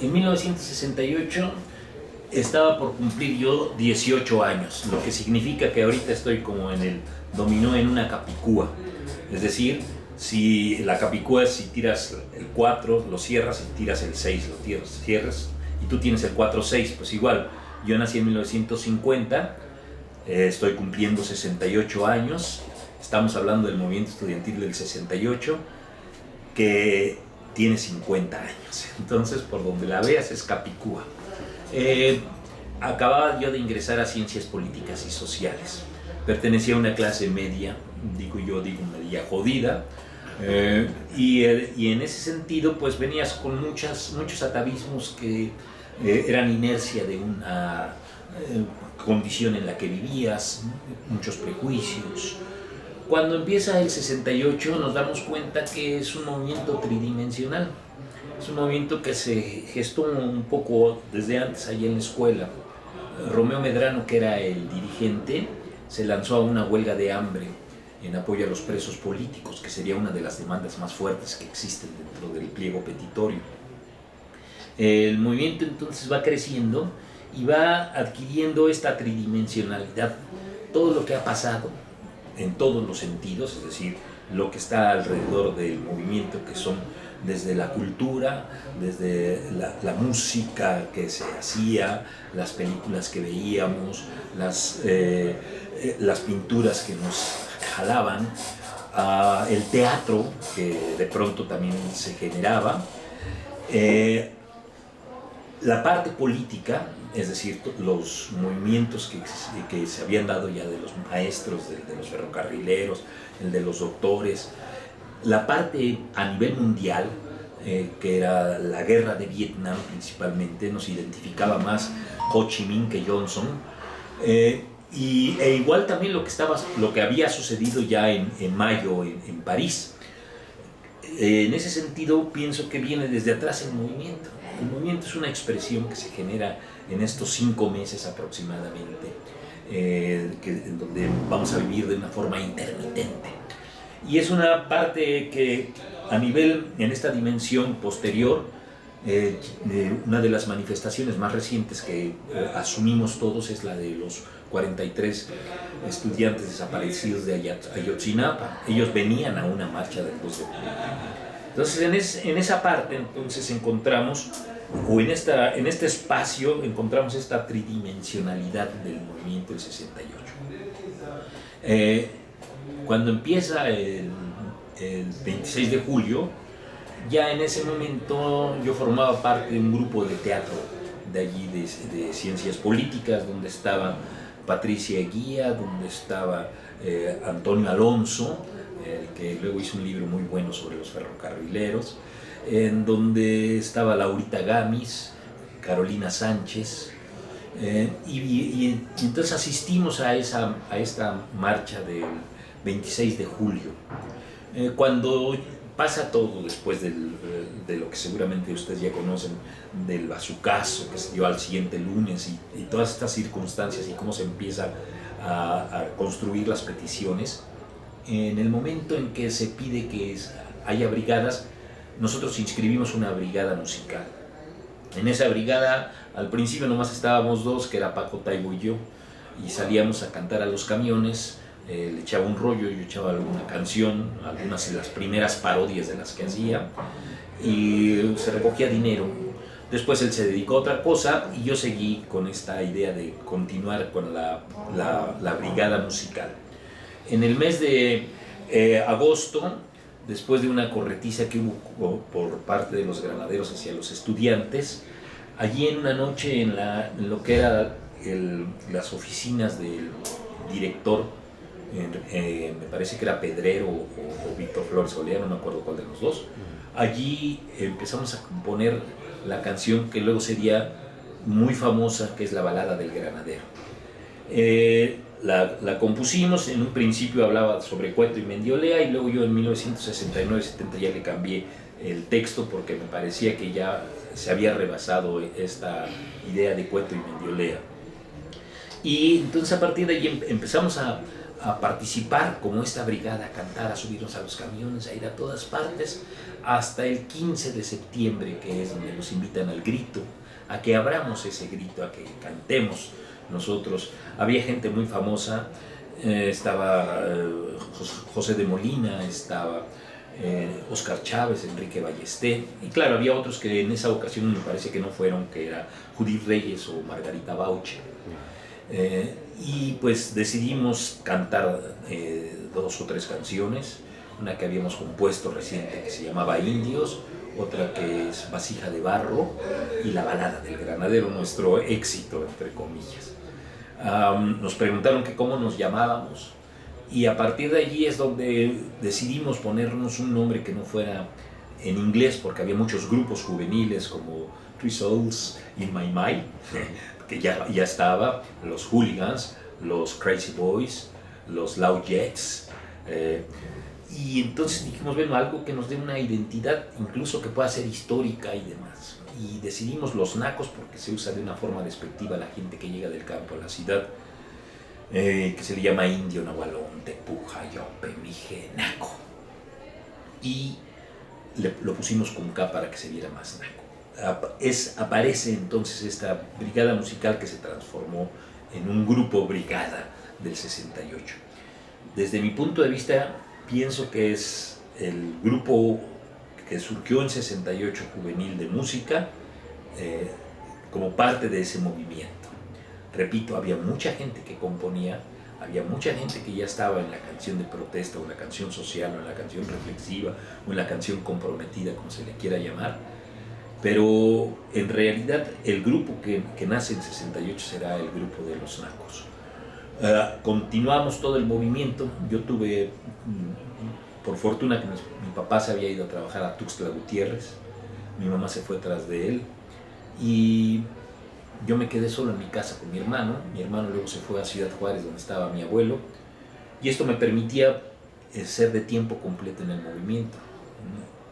En 1968 estaba por cumplir yo 18 años, lo que significa que ahorita estoy como en el dominó en una capicúa. Es decir, si la capicúa es si tiras el 4, lo cierras, y tiras el 6, lo cierras, y tú tienes el 4-6, pues igual. Yo nací en 1950, estoy cumpliendo 68 años, estamos hablando del movimiento estudiantil del 68, que tiene 50 años. Entonces, por donde la veas, es capicúa. Acababa yo de ingresar a Ciencias Políticas y Sociales. Pertenecía a una clase media, digo media jodida, y en ese sentido pues venías con muchos atavismos que eran inercia de una condición en la que vivías, muchos prejuicios. Cuando empieza el 68 nos damos cuenta que es un movimiento tridimensional. Es un movimiento que se gestó un poco desde antes allá en la escuela. Romeo Medrano, que era el dirigente, se lanzó a una huelga de hambre en apoyo a los presos políticos, que sería una de las demandas más fuertes que existen dentro del pliego petitorio. El movimiento entonces va creciendo y va adquiriendo esta tridimensionalidad. Todo lo que ha pasado en todos los sentidos, es decir, lo que está alrededor del movimiento, que son desde la cultura, desde la música que se hacía, las películas que veíamos, las pinturas que nos jalaban, el teatro que de pronto también se generaba, la parte política, es decir, los movimientos que se habían dado ya de los maestros, de los ferrocarrileros, el de los doctores, la parte a nivel mundial, que era la guerra de Vietnam principalmente, nos identificaba más Ho Chi Minh que Johnson, e igual también lo que había sucedido ya en mayo en París. En ese sentido pienso que viene desde atrás el movimiento. El movimiento es una expresión que se genera en estos 5 meses aproximadamente, en donde vamos a vivir de una forma intermitente. Y es una parte que a nivel, en esta dimensión posterior, una de las manifestaciones más recientes que asumimos todos es la de los 43 estudiantes desaparecidos de Ayotzinapa. Ellos venían a una marcha del 2 de julio. Entonces en esa parte entonces encontramos, o en este espacio encontramos esta tridimensionalidad del movimiento del 68. Cuando empieza el 26 de julio, ya en ese momento yo formaba parte de un grupo de teatro de allí, de Ciencias Políticas, donde estaba Patricia Eguía, donde estaba Antonio Alonso, que luego hizo un libro muy bueno sobre los ferrocarrileros, en donde estaba Laurita Gamis, Carolina Sánchez, y entonces asistimos a esta marcha del 26 de julio. Cuando pasa todo después de lo que seguramente ustedes ya conocen, del bazucazo que se dio al siguiente lunes y todas estas circunstancias y cómo se empieza a construir las peticiones, en el momento en que se pide que haya brigadas, nosotros inscribimos una brigada musical. En esa brigada al principio nomás estábamos 2, que era Paco Taibo y yo, y salíamos a cantar a los camiones. Le echaba un rollo, yo echaba alguna canción, algunas de las primeras parodias de las que hacía, y se recogía dinero. Después él se dedicó a otra cosa y yo seguí con esta idea de continuar con la brigada musical. En el mes de agosto, después de una corretiza que hubo por parte de los granaderos hacia los estudiantes, allí en una noche en lo que eran las oficinas del director, me parece que era Pedrero o Víctor Flores Olea, no me acuerdo cuál de los dos. Allí empezamos a componer la canción que luego sería muy famosa, que es la balada del granadero. La compusimos, en un principio hablaba sobre Cueto y Mendiolea, y luego yo en 1969-70 ya le cambié el texto porque me parecía que ya se había rebasado esta idea de Cueto y Mendiolea. Y entonces a partir de ahí empezamos a a participar como esta brigada, a cantar, a subirnos a los camiones, a ir a todas partes, hasta el 15 de septiembre, que es donde nos invitan al grito, a que abramos ese grito, a que cantemos nosotros. Había gente muy famosa, estaba José de Molina, estaba Oscar Chávez, Enrique Ballester, y claro, había otros que en esa ocasión me parece que no fueron, que era Judith Reyes o Margarita Bauche. Y pues decidimos cantar 2 o 3 canciones, una que habíamos compuesto reciente que se llamaba Indios, otra que es Vasija de Barro y La Balada del Granadero, nuestro éxito entre comillas. Nos preguntaron que cómo nos llamábamos, y a partir de allí es donde decidimos ponernos un nombre que no fuera en inglés, porque había muchos grupos juveniles como Three Souls in My Mind, que ya estaba, los Hooligans, los Crazy Boys, los Loud Jets, y entonces dijimos, bueno, algo que nos dé una identidad, incluso que pueda ser histórica y demás. Y decidimos Los Nacos porque se usa de una forma despectiva a la gente que llega del campo a la ciudad, que se le llama indio, nahualón, tepuja, yope, mije, naco. Y lo pusimos con K para que se viera más naco. Aparece entonces esta brigada musical que se transformó en un grupo brigada del 68. Desde mi punto de vista, pienso que es el grupo que surgió en 68 juvenil de música, como parte de ese movimiento. Repito, había mucha gente que componía, había mucha gente que ya estaba en la canción de protesta, o en la canción social, o en la canción reflexiva, o en la canción comprometida, como se le quiera llamar, pero en realidad el grupo que nace en 68 será el grupo de Los Nacos. Continuamos todo el movimiento. Yo tuve, por fortuna, que mi papá se había ido a trabajar a Tuxtla Gutiérrez, mi mamá se fue tras de él, y yo me quedé solo en mi casa con mi hermano luego se fue a Ciudad Juárez, donde estaba mi abuelo, y esto me permitía ser de tiempo completo en el movimiento.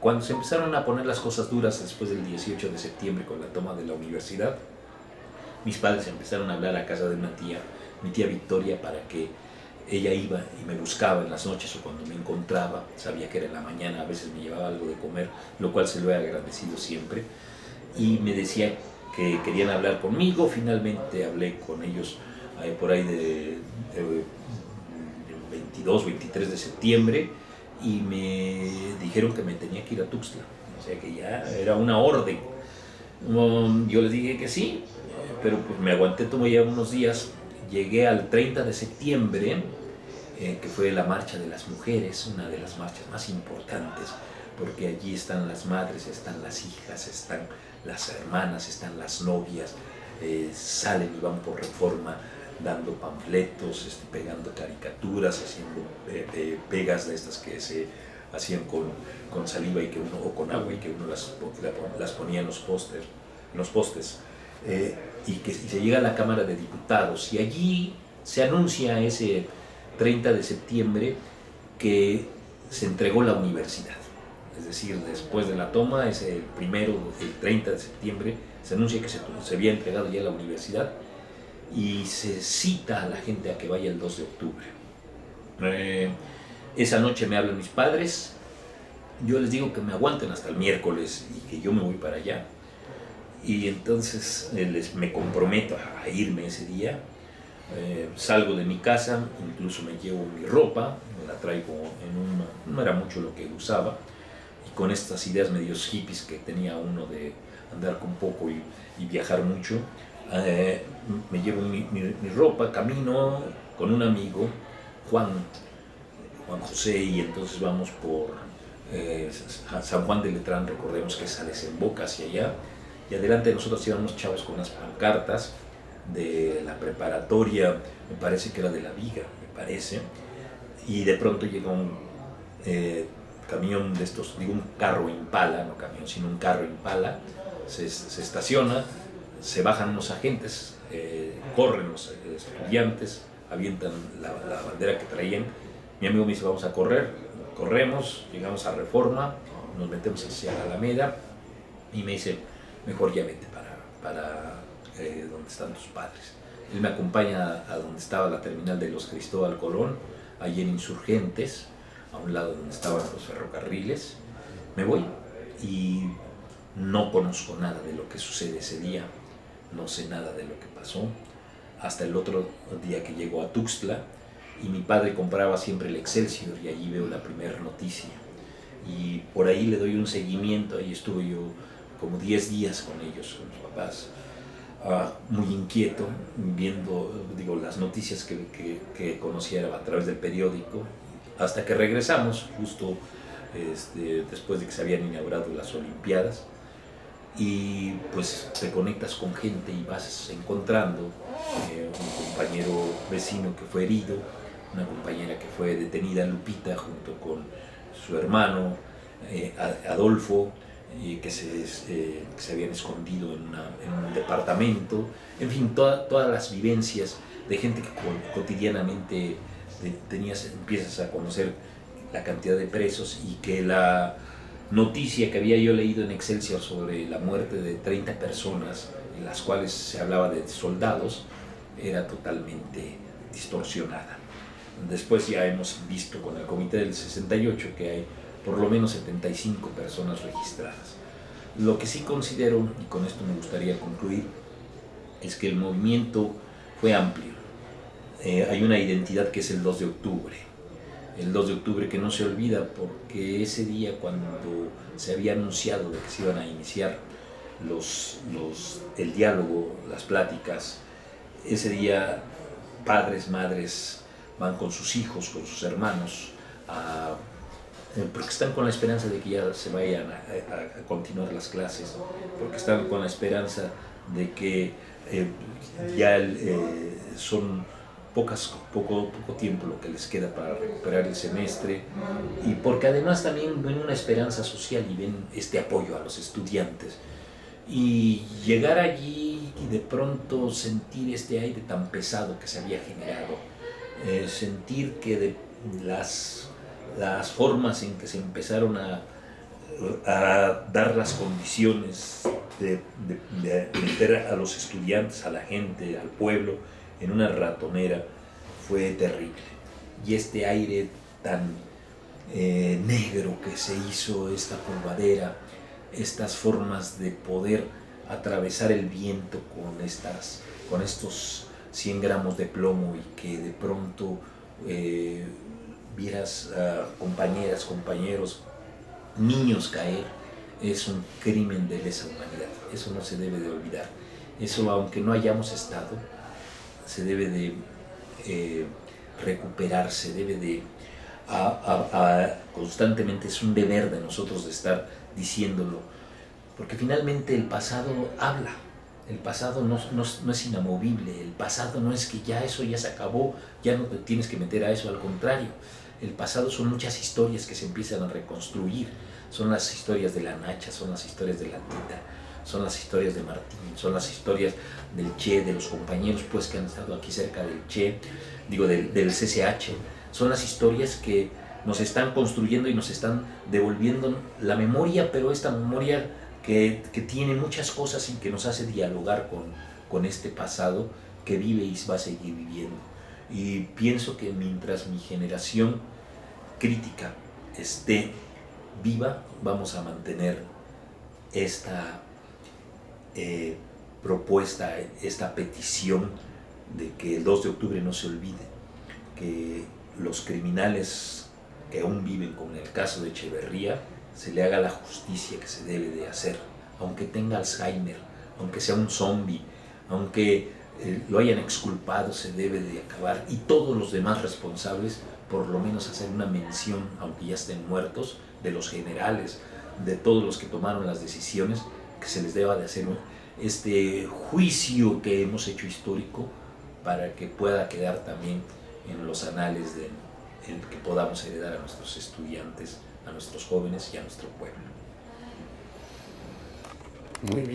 Cuando se empezaron a poner las cosas duras después del 18 de septiembre con la toma de la universidad, mis padres empezaron a hablar a casa de una tía, mi tía Victoria, para que ella iba y me buscaba en las noches, o cuando me encontraba, sabía que era en la mañana, a veces me llevaba algo de comer, lo cual se lo he agradecido siempre, y me decía que querían hablar conmigo. Finalmente hablé con ellos por ahí de 22, 23 de septiembre, y me dijeron que me tenía que ir a Tuxtla, o sea que ya era una orden. Yo les dije que sí, pero pues me aguanté todavía unos días. Llegué al 30 de septiembre, que fue la Marcha de las Mujeres, una de las marchas más importantes, porque allí están las madres, están las hijas, están las hermanas, están las novias, salen y van por Reforma dando panfletos, pegando caricaturas, haciendo pegas de estas que se hacían con saliva y que uno, o con agua, y que uno las ponía en los postes, y se llega a la Cámara de Diputados, y allí se anuncia ese 30 de septiembre que se entregó la universidad. Es decir, después de la toma, el 30 de septiembre, se anuncia que se había entregado ya la universidad, y se cita a la gente a que vaya el 2 de octubre. Esa noche me hablan mis padres, yo les digo que me aguanten hasta el miércoles y que yo me voy para allá. Y entonces me comprometo a irme ese día. Salgo de mi casa, incluso me llevo mi ropa, me la traigo no era mucho lo que usaba, y con estas ideas medios hippies que tenía uno de andar con poco y viajar mucho, me llevo mi ropa, camino con un amigo, Juan José, y entonces vamos por San Juan de Letrán, recordemos que esa desemboca hacia allá, y adelante de nosotros iban unos chavos con unas pancartas de la preparatoria, me parece que era de La Viga, me parece, y de pronto llega un camión de estos, digo un carro Impala, no camión, sino un carro Impala, se estaciona, se bajan unos agentes, corren los estudiantes, avientan la bandera que traían. Mi amigo me dice, vamos a correr, corremos, llegamos a Reforma, nos metemos hacia la Alameda, y me dice, mejor ya vete para donde están tus padres. Él me acompaña a donde estaba la terminal de los Cristóbal Colón, allí en Insurgentes, a un lado donde estaban los ferrocarriles. Me voy y no conozco nada de lo que sucede ese día, no sé nada de lo que pasó, hasta el otro día que llego a Tuxtla, y mi padre compraba siempre el Excelsior y allí veo la primera noticia. Y por ahí le doy un seguimiento, ahí estuve yo como 10 días con ellos, con los papás, muy inquieto, viendo las noticias que conocía a través del periódico, hasta que regresamos, justo después de que se habían inaugurado las Olimpiadas, y pues te conectas con gente y vas encontrando un compañero vecino que fue herido, una compañera que fue detenida, Lupita, junto con su hermano Adolfo, que se habían escondido en un departamento, en fin, todas las vivencias de gente que cotidianamente empiezas a conocer la cantidad de presos, y que la noticia que había yo leído en Excelsior sobre la muerte de 30 personas, en las cuales se hablaba de soldados, era totalmente distorsionada. Después ya hemos visto con el Comité del 68 que hay por lo menos 75 personas registradas. Lo que sí considero, y con esto me gustaría concluir, es que el movimiento fue amplio. Hay una identidad que es el 2 de octubre. El 2 de octubre que no se olvida, porque ese día, cuando se había anunciado de que se iban a iniciar el diálogo, las pláticas, ese día padres, madres van con sus hijos, con sus hermanos, porque están con la esperanza de que ya se vayan a continuar las clases, porque están con la esperanza de que son poco tiempo lo que les queda para recuperar el semestre, y porque además también ven una esperanza social y ven este apoyo a los estudiantes. Y llegar allí y de pronto sentir este aire tan pesado que se había generado, sentir que de las formas en que se empezaron a dar las condiciones de meter a los estudiantes, a la gente, al pueblo en una ratonera, fue terrible. Y este aire tan negro que se hizo, esta polvadera, estas formas de poder atravesar el viento con estos 100 gramos de plomo, y que de pronto vieras a compañeras, compañeros, niños caer, es un crimen de lesa humanidad. Eso no se debe de olvidar. Eso, aunque no hayamos estado, se debe de recuperar, se debe de constantemente, es un deber de nosotros de estar diciéndolo, porque finalmente el pasado habla. El pasado no es inamovible, el pasado no es que ya eso ya se acabó, ya no te tienes que meter a eso, al contrario. El pasado son muchas historias que se empiezan a reconstruir, son las historias de la Nacha, son las historias de la Tita, son las historias de Martín, son las historias del Che, de los compañeros pues que han estado aquí cerca del Che, del CCH, son las historias que nos están construyendo y nos están devolviendo la memoria, pero esta memoria que tiene muchas cosas y que nos hace dialogar con este pasado que vive y va a seguir viviendo. Y pienso que mientras mi generación crítica esté viva, vamos a mantener esta propuesta, esta petición de que el 2 de octubre no se olvide, que los criminales que aún viven con el caso de Echeverría se le haga la justicia que se debe de hacer, aunque tenga Alzheimer, aunque sea un zombie, aunque lo hayan exculpado, se debe de acabar, y todos los demás responsables por lo menos hacer una mención, aunque ya estén muertos, de los generales, de todos los que tomaron las decisiones, que se les deba de hacer este juicio que hemos hecho histórico, para que pueda quedar también en los anales en que podamos heredar a nuestros estudiantes, a nuestros jóvenes y a nuestro pueblo. Muy bien.